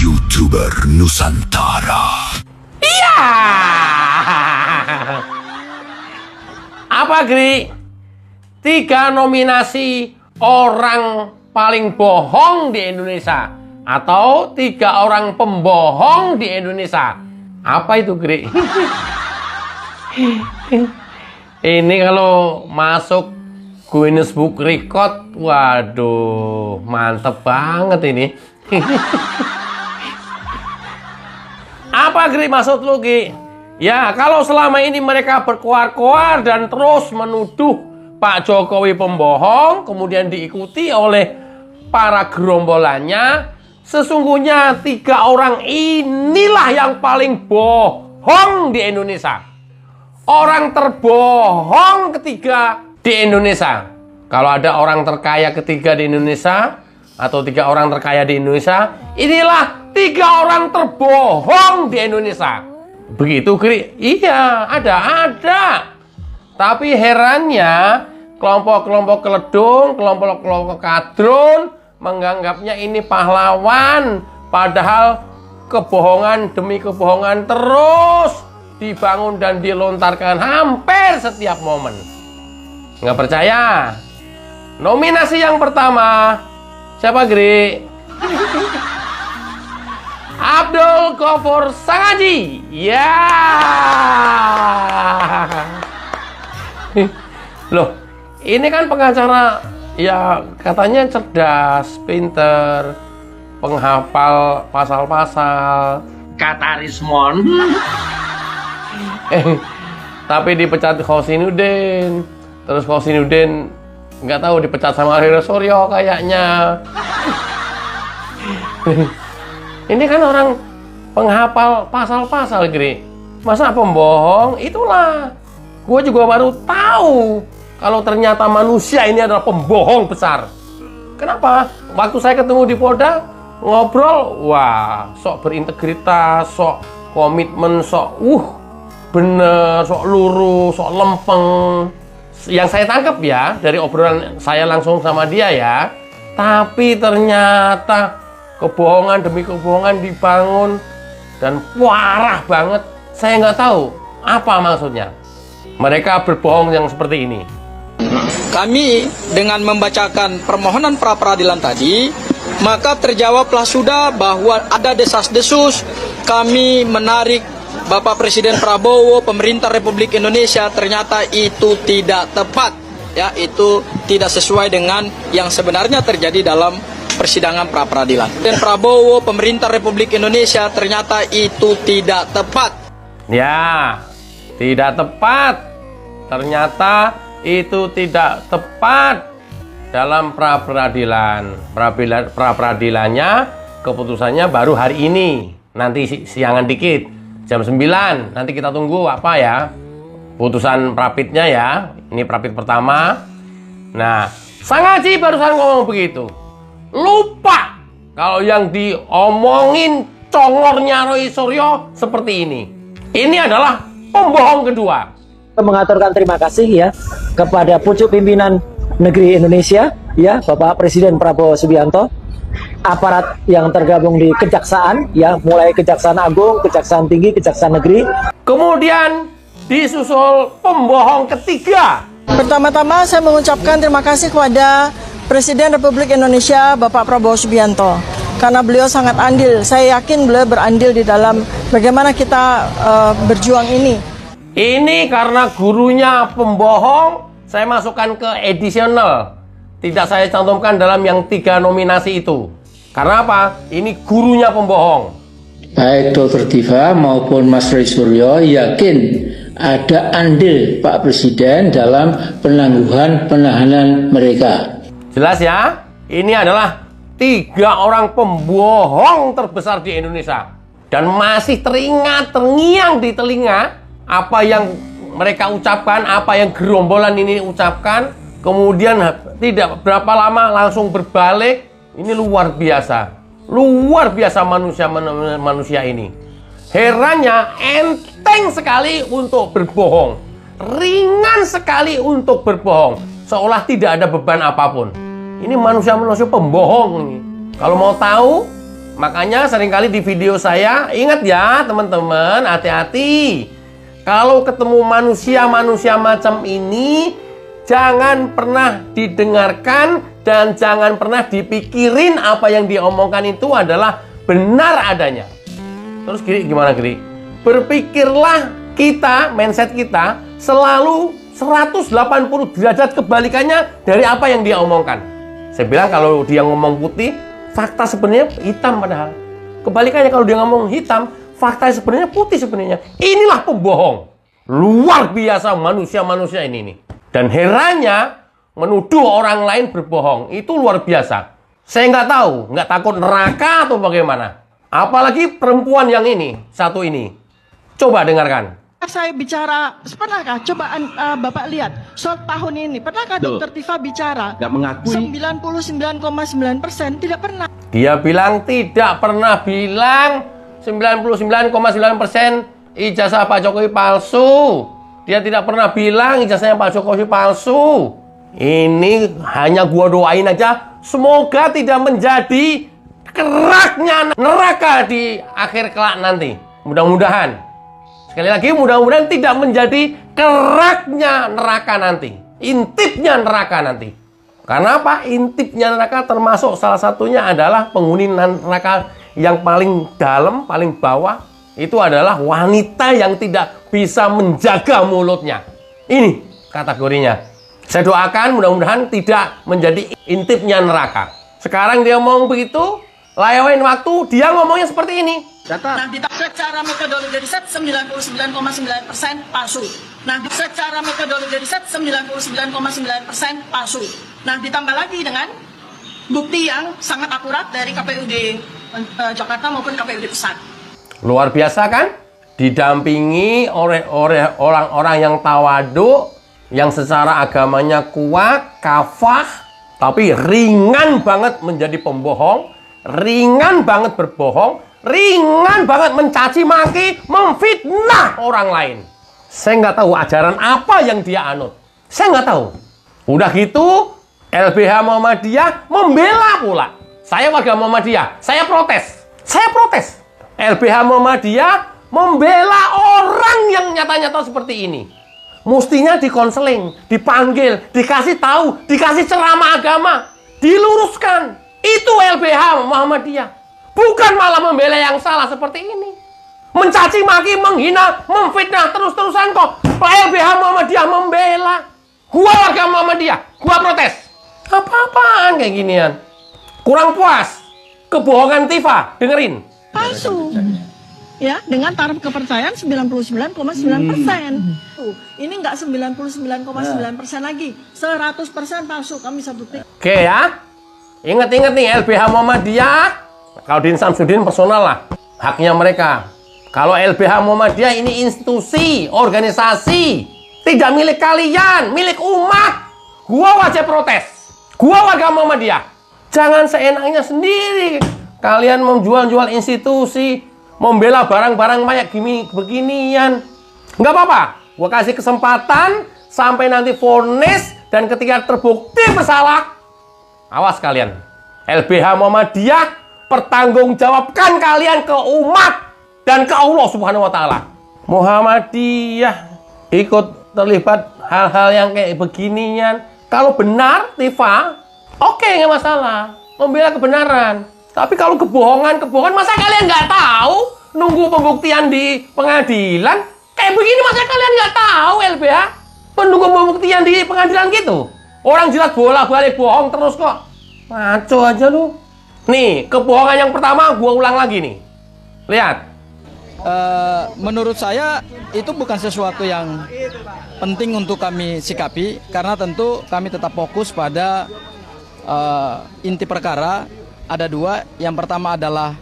YouTuber Nusantara. Iya. Apa, Gri? 3 nominasi orang paling bohong di Indonesia atau 3 orang pembohong di Indonesia. Apa itu, Gri? Ini kalau masuk Guinness Book Record, waduh, mantep banget ini. Apa, Gri, maksud lu, Gi? Ya, kalau selama ini mereka berkoar-koar dan terus menuduh Pak Jokowi pembohong, kemudian diikuti oleh para gerombolannya, sesungguhnya 3 orang inilah yang paling bohong di Indonesia. Orang terbohong ketiga di Indonesia. Kalau ada orang terkaya ketiga di Indonesia, atau 3 orang terkaya di Indonesia, inilah 3 orang terbohong di Indonesia. Begitu, Gri? Iya, ada. Tapi herannya, kelompok-kelompok keledung, kelompok-kelompok kadrun menganggapnya ini pahlawan, padahal kebohongan demi kebohongan terus dibangun dan dilontarkan hampir setiap momen. Nggak percaya? Nominasi yang pertama, siapa, Gri? Abdul Ghaffar Sangaji. Ya. Loh, ini kan pengacara ya katanya cerdas, pinter, penghafal pasal-pasal, kata Rismon. Tapi dipecat Khosinuddin. Terus Khosinuddin nggak tahu dipecat sama Heri Suryo kayaknya. Ini kan orang penghafal pasal-pasal, Gri. Masa pembohong? Itulah. Gue juga baru tahu kalau ternyata manusia ini adalah pembohong besar. Kenapa? Waktu saya ketemu di Polda, ngobrol, wah, sok berintegritas, sok komitmen, sok bener, sok lurus, sok lempeng. Yang saya tangkap ya, dari obrolan saya langsung sama dia ya. Tapi ternyata kebohongan demi kebohongan dibangun dan parah banget. Saya nggak tahu apa maksudnya mereka berbohong yang seperti ini. Kami dengan membacakan permohonan pra peradilan tadi, maka terjawablah sudah bahwa ada desas-desus kami menarik Bapak Presiden Prabowo, pemerintah Republik Indonesia. Ternyata itu tidak tepat, ya, itu tidak sesuai dengan yang sebenarnya terjadi dalam persidangan pra peradilan. Dan Prabowo, pemerintah Republik Indonesia, ternyata itu tidak tepat. Ya, tidak tepat. Ternyata itu tidak tepat dalam pra peradilan. Pra peradilannya keputusannya baru hari ini. Nanti siangan dikit, jam 9. Nanti kita tunggu apa ya putusan prapitnya ya. Ini prapit pertama. Nah, Sangaji barusan ngomong begitu. Lupa kalau yang diomongin congornya Roy Suryo seperti ini. Ini adalah pembohong kedua. Mengaturkan terima kasih ya kepada pucuk pimpinan negeri Indonesia ya, Bapak Presiden Prabowo Subianto, aparat yang tergabung di Kejaksaan ya, mulai Kejaksaan Agung, Kejaksaan Tinggi, Kejaksaan Negeri. Kemudian disusul pembohong ketiga. Pertama-tama saya mengucapkan terima kasih kepada Presiden Republik Indonesia Bapak Prabowo Subianto karena beliau sangat andil. Saya yakin beliau berandil di dalam bagaimana kita berjuang ini. Ini karena gurunya pembohong, saya masukkan ke additional. Tidak saya cantumkan dalam yang 3 nominasi itu. Karena apa? Ini gurunya pembohong. Baik Dr. Diva maupun Mas Roy Suryo yakin ada andil Pak Presiden dalam penangguhan penahanan mereka. Jelas ya? Ini adalah 3 orang pembohong terbesar di Indonesia. Dan masih terngiang di telinga apa yang mereka ucapkan, apa yang gerombolan ini ucapkan. Kemudian tidak berapa lama langsung berbalik. Ini luar biasa. Luar biasa manusia ini. Herannya enteng sekali untuk berbohong. Ringan sekali untuk berbohong. Seolah tidak ada beban apapun. Ini manusia-manusia pembohong ini. Kalau mau tahu, Makanya seringkali di video saya, ingat ya teman-teman, hati-hati. Kalau ketemu manusia-manusia macam ini, jangan pernah didengarkan dan jangan pernah dipikirin apa yang diomongkan itu adalah benar adanya. Terus gimana Giri? Berpikirlah kita, mindset kita selalu 180 derajat kebalikannya dari apa yang dia omongkan. Saya bilang kalau dia ngomong putih, fakta sebenarnya hitam padahal. Kebalikannya kalau dia ngomong hitam, fakta sebenarnya putih sebenarnya. Inilah pembohong. Luar biasa manusia-manusia ini nih. Dan herannya menuduh orang lain berbohong itu luar biasa. Saya nggak tahu, nggak takut neraka atau bagaimana. Apalagi perempuan yang ini, satu ini. Coba dengarkan. Saya bicara, pernahkah? Coba Bapak lihat, soal tahun ini, pernahkah Dr. Tifa bicara? Nggak mengakui. 99,9% tidak pernah. Dia bilang tidak pernah bilang 99,9% ijazah Pak Jokowi palsu. Dia tidak pernah bilang ijazahnya Pak Jokowi palsu. Ini hanya gua doain aja, semoga tidak menjadi keraknya neraka di akhir kelak nanti. Mudah-mudahan. Sekali lagi, mudah-mudahan tidak menjadi keraknya neraka nanti. Intipnya neraka nanti. Karena apa? Intipnya neraka termasuk salah satunya adalah penghuni neraka yang paling dalam, paling bawah. Itu adalah wanita yang tidak bisa menjaga mulutnya. Ini kategorinya. Saya doakan mudah-mudahan tidak menjadi intipnya neraka. Sekarang dia ngomong begitu, layawain waktu, dia ngomongnya seperti ini. Nah, secara metodologi riset 99,9% palsu. Nah, secara metodologi riset 99,9% palsu. Nah, ditambah lagi dengan bukti yang sangat akurat dari KPUD Jakarta maupun KPUD Pusat. Luar biasa kan? Didampingi oleh orang-orang yang tawaduk, yang secara agamanya kuat, kafah, tapi ringan banget menjadi pembohong, ringan banget berbohong, ringan banget mencaci maki, memfitnah orang lain. Saya nggak tahu ajaran apa yang dia anut. Saya nggak tahu. Udah gitu, LBH Muhammadiyah membela pula. Saya warga Muhammadiyah, saya protes. Saya protes. LBH Muhammadiyah membela orang yang nyata-nyata seperti ini. Mestinya dikonseling, dipanggil, dikasih tahu, dikasih ceramah agama, diluruskan. Itu LBH Muhammadiyah. Bukan malah membela yang salah seperti ini. Mencaci maki, menghina, memfitnah terus-terusan kok. LBH Muhammadiyah membela. Gua warga Muhammadiyah, gua protes. Apa-apaan kayak ginian. Kurang puas. Kebohongan Tifa, dengerin. Palsu. Ya, dengan taraf kepercayaan 99,9%. Ini enggak 99,9% lagi. 100% palsu, kami bisa buktikan. Oke ya. Ingat-ingat nih LBH Muhammadiyah. Kalau Din Samsudin personal lah. Haknya mereka. Kalau LBH Muhammadiyah ini institusi, organisasi. Tidak milik kalian, milik umat. Gua wajib protes. Gua warga Muhammadiyah. Jangan seenaknya sendiri. Kalian menjual-jual institusi, membela barang-barang kayak beginian. Nggak apa-apa. Gua kasih kesempatan sampai nanti vonis dan ketika terbukti bersalah, awas kalian. LBH Muhammadiyah pertanggungjawabkan kalian ke umat dan ke Allah Subhanahu wa taala. Muhammadiyah ikut terlibat hal-hal yang kayak beginian. Kalau benar, Tifa, oke, nggak masalah. Membela kebenaran. Tapi kalau kebohongan, masa kalian nggak tahu? Nunggu pembuktian di pengadilan? Kayak begini masa kalian nggak tahu, LBH? Menunggu pembuktian di pengadilan gitu? Orang jelas bolak-balik bohong terus kok. Ngaco aja lu. Nih, kebohongan yang pertama gua ulang lagi nih. Lihat. Menurut saya itu bukan sesuatu yang penting untuk kami sikapi, karena tentu kami tetap fokus pada inti perkara. Ada dua, yang pertama adalah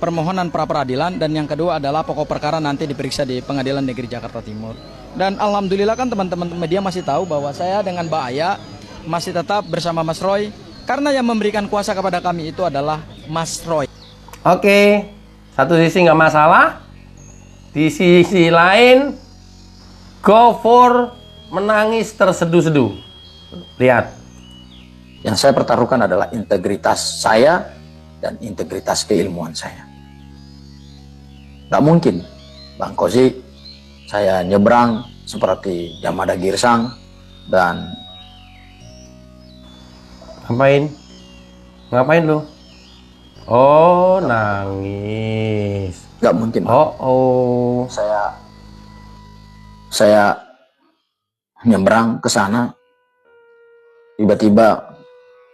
permohonan pra peradilan dan yang kedua adalah pokok perkara nanti diperiksa di Pengadilan Negeri Jakarta Timur. Dan alhamdulillah kan teman-teman media masih tahu bahwa saya dengan Mbak Aya masih tetap bersama Mas Roy, karena yang memberikan kuasa kepada kami itu adalah Mas Roy. Oke, satu sisi nggak masalah, di sisi lain go for menangis terseduh-seduh. Lihat. Yang saya pertaruhkan adalah integritas saya dan integritas keilmuan saya. Gak mungkin, Bang Kozi, saya nyebrang seperti Yamada Girsang dan... Ngapain lu? Oh, nangis. Gak mungkin, Bang. Oh. Saya nyebrang ke sana, tiba-tiba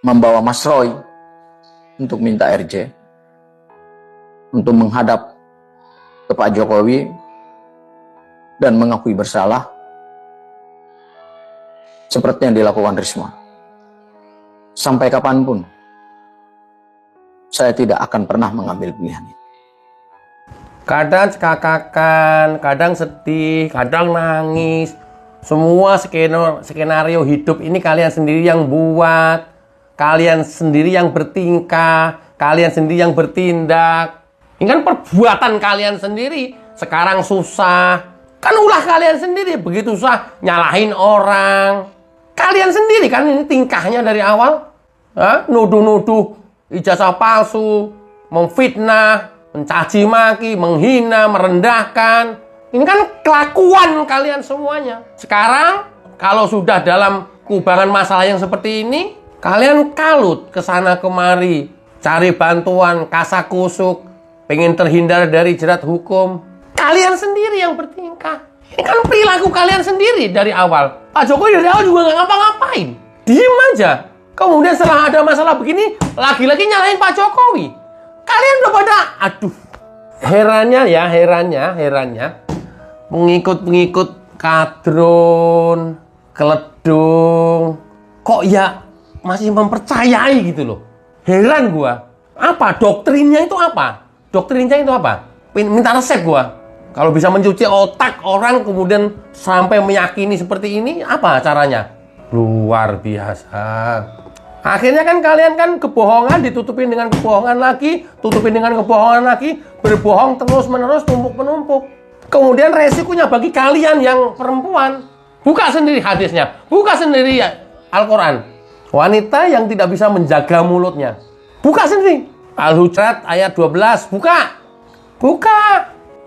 membawa Mas Roy untuk minta RJ, untuk menghadap ke Pak Jokowi dan mengakui bersalah seperti yang dilakukan Risma. Sampai kapanpun saya tidak akan pernah mengambil pilihan itu. Kadang cekakakan, kadang sedih, kadang nangis. Semua skenario hidup ini kalian sendiri yang buat. Kalian sendiri yang bertingkah, kalian sendiri yang bertindak. Ini kan perbuatan kalian sendiri. Sekarang susah, kan ulah kalian sendiri. Begitu susah nyalahin orang. Kalian sendiri kan ini tingkahnya dari awal. Nuduh-nuduh ijazah palsu, memfitnah, mencaci maki, menghina, merendahkan. Ini kan kelakuan kalian semuanya. Sekarang kalau sudah dalam kubangan masalah yang seperti ini, kalian kalut ke sana kemari, cari bantuan, kasakusuk, pengen terhindar dari jerat hukum. Kalian sendiri yang bertingkah. Ini kan perilaku kalian sendiri dari awal. Pak Jokowi dari awal juga nggak ngapa-ngapain, diem aja. Kemudian setelah ada masalah begini, lagi-lagi nyalahin Pak Jokowi. Kalian udah pada, aduh, herannya, pengikut-pengikut kadron, keledung, kok ya masih mempercayai gitu loh. Heran gua. Apa doktrinnya itu apa? Minta resep gua. Kalau bisa mencuci otak orang kemudian sampai meyakini seperti ini, apa caranya? Luar biasa. Akhirnya kan kalian kan kebohongan ditutupin dengan kebohongan lagi, berbohong terus-menerus, tumpuk-penumpuk. Kemudian resikonya bagi kalian yang perempuan, buka sendiri hadisnya, buka sendiri Al-Quran. Wanita yang tidak bisa menjaga mulutnya, buka sendiri. Al-Hujurat ayat 12, buka.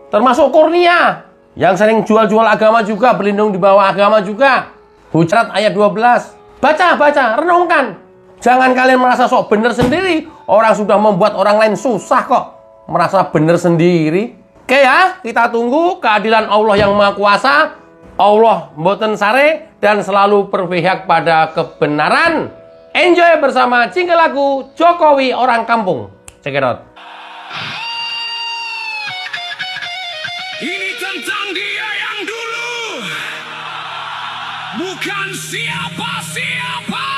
Termasuk Kurnia, yang sering jual-jual agama juga, berlindung di bawah agama juga. Hujurat ayat 12, baca, renungkan. Jangan kalian merasa sok bener sendiri. Orang sudah membuat orang lain susah kok merasa bener sendiri. Oke ya, kita tunggu keadilan Allah yang Maha Kuasa. Allah mboten sare dan selalu berpihak pada kebenaran. Enjoy bersama jingle lagu Jokowi Orang Kampung. Check it out. Ini tentang dia yang dulu, bukan siapa-siapa.